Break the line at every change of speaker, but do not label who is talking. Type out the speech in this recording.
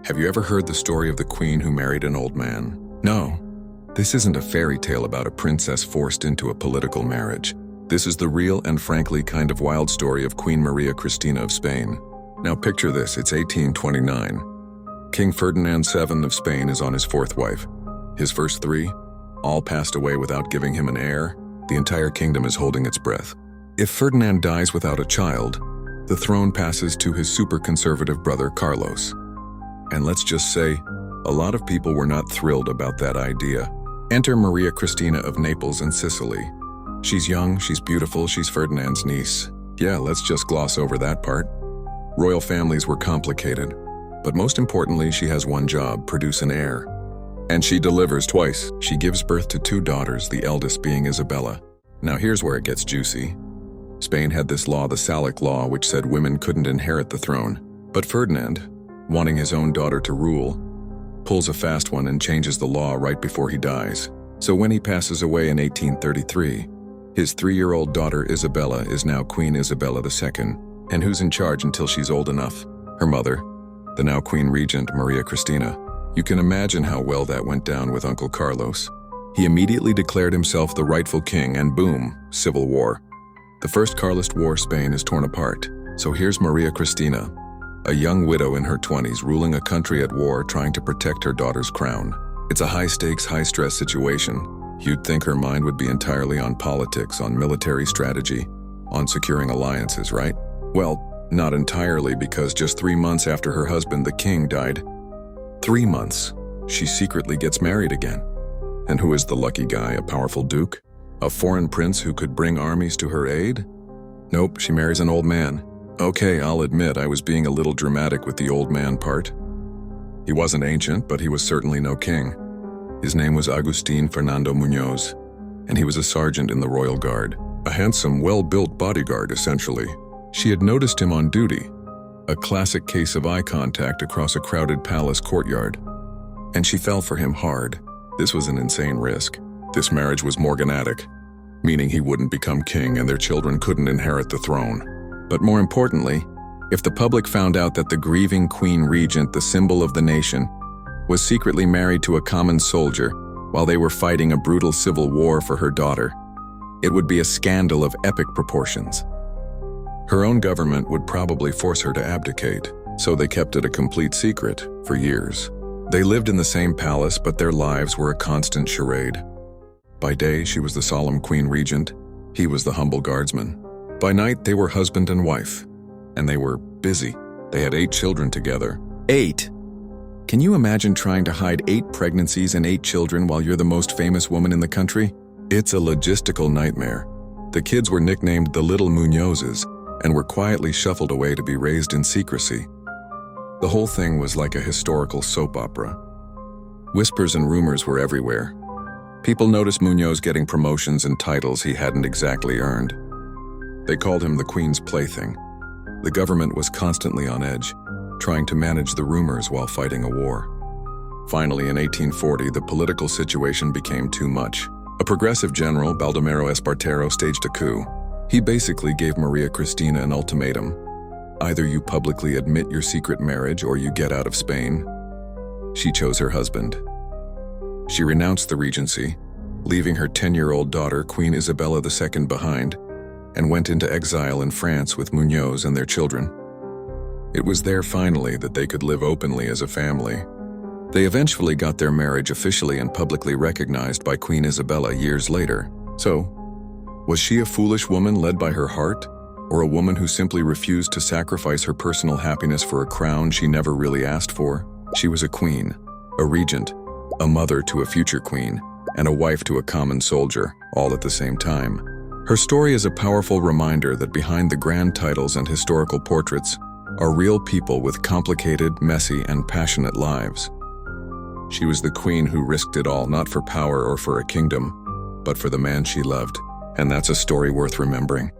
Have you ever heard the story of the queen who married an old man? No, this isn't a fairy tale about a princess forced into a political marriage. This is the real and frankly kind of wild story of Queen Maria Christina of Spain. Now picture this, it's 1829. King Ferdinand VII of Spain is on his fourth wife. His first three, all passed away without giving him an heir. The entire kingdom is holding its breath. If Ferdinand dies without a child, the throne passes to his super conservative brother Carlos. And let's just say, a lot of people were not thrilled about that idea. Enter Maria Christina of Naples and Sicily. She's young, she's beautiful, she's Ferdinand's niece. Yeah, let's just gloss over that part. Royal families were complicated, but most importantly, she has one job, produce an heir. And she delivers twice. She gives birth to two daughters, the eldest being Isabella. Now here's where it gets juicy. Spain had this law, the Salic Law, which said women couldn't inherit the throne. But Ferdinand, wanting his own daughter to rule, pulls a fast one and changes the law right before he dies. So when he passes away in 1833, his 3-year-old daughter Isabella is now Queen Isabella II, and who's in charge until she's old enough? Her mother, the now Queen Regent Maria Christina. You can imagine how well that went down with Uncle Carlos. He immediately declared himself the rightful king, and boom, civil war. The First Carlist War, Spain is torn apart. So here's Maria Christina, a young widow in her 20s ruling a country at war trying to protect her daughter's crown. It's a high-stakes, high-stress situation. You'd think her mind would be entirely on politics, on military strategy, on securing alliances, right? Well, not entirely, because just 3 months after her husband, the king, died, 3 months, she secretly gets married again. And who is the lucky guy, a powerful duke? A foreign prince who could bring armies to her aid? Nope, she marries an old man. Okay, I'll admit I was being a little dramatic with the old man part. He wasn't ancient, but he was certainly no king. His name was Agustin Fernando Muñoz, and he was a sergeant in the Royal Guard. A handsome, well-built bodyguard, essentially. She had noticed him on duty, a classic case of eye contact across a crowded palace courtyard. And she fell for him hard. This was an insane risk. This marriage was morganatic, meaning he wouldn't become king and their children couldn't inherit the throne. But more importantly, if the public found out that the grieving Queen Regent, the symbol of the nation, was secretly married to a common soldier while they were fighting a brutal civil war for her daughter, it would be a scandal of epic proportions. Her own government would probably force her to abdicate, so they kept it a complete secret for years. They lived in the same palace, but their lives were a constant charade. By day, she was the solemn Queen Regent. He was the humble guardsman. By night, they were husband and wife. And they were busy. They had 8 children together. 8! Can you imagine trying to hide 8 pregnancies and 8 children while you're the most famous woman in the country? It's a logistical nightmare. The kids were nicknamed the Little Muñozes and were quietly shuffled away to be raised in secrecy. The whole thing was like a historical soap opera. Whispers and rumors were everywhere. People noticed Muñoz getting promotions and titles he hadn't exactly earned. They called him the Queen's plaything. The government was constantly on edge, trying to manage the rumors while fighting a war. Finally, in 1840, the political situation became too much. A progressive general, Baldomero Espartero, staged a coup. He basically gave Maria Christina an ultimatum. Either you publicly admit your secret marriage or you get out of Spain. She chose her husband. She renounced the regency, leaving her 10-year-old daughter, Queen Isabella II, behind, and went into exile in France with Muñoz and their children. It was there finally that they could live openly as a family. They eventually got their marriage officially and publicly recognized by Queen Isabella years later. So, was she a foolish woman led by her heart, or a woman who simply refused to sacrifice her personal happiness for a crown she never really asked for? She was a queen, a regent, a mother to a future queen, and a wife to a common soldier, all at the same time. Her story is a powerful reminder that behind the grand titles and historical portraits are real people with complicated, messy, and passionate lives. She was the queen who risked it all, not for power or for a kingdom, but for the man she loved. And that's a story worth remembering.